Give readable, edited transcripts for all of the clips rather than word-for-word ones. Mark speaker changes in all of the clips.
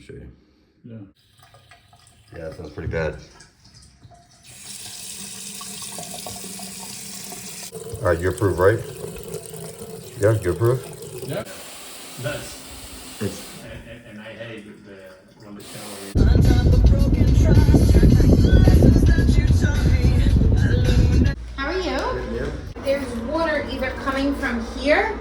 Speaker 1: show you.
Speaker 2: Yeah.
Speaker 1: Yeah, that sounds pretty bad. All right, you approve, right? Yeah, you approve?
Speaker 2: Yeah. That's.
Speaker 1: It's
Speaker 2: And I hate the when the shower is.
Speaker 3: How are you?
Speaker 1: good, yeah.
Speaker 3: There's water either coming from here.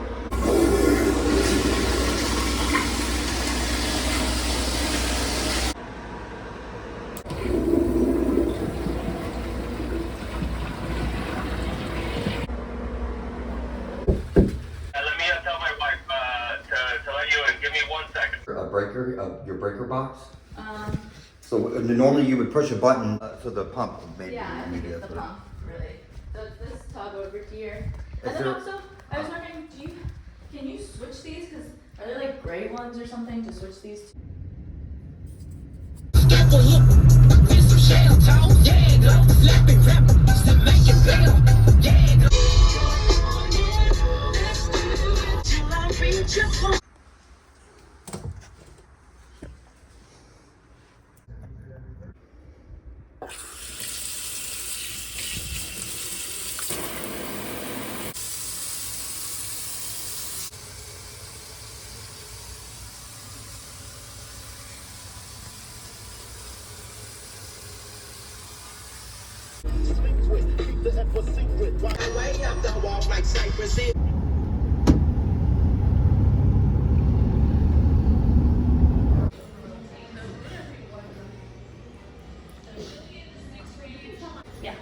Speaker 4: Let me tell my wife to let you in. Give me 1 second.
Speaker 1: A breaker, your breaker box? So normally you would push a button so the pump maybe.
Speaker 5: Yeah, I think it's the pump, really. This tub over here. And then also, I was wondering, can you switch these? Because are there like gray ones or something to switch these to? Yeah.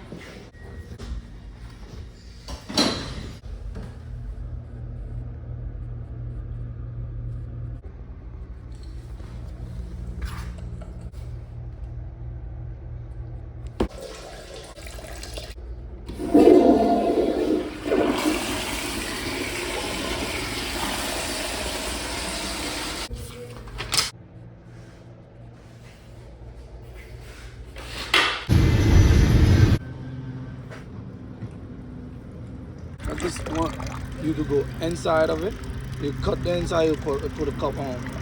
Speaker 6: I just want you to go inside of it. You cut the inside, you put a cup on.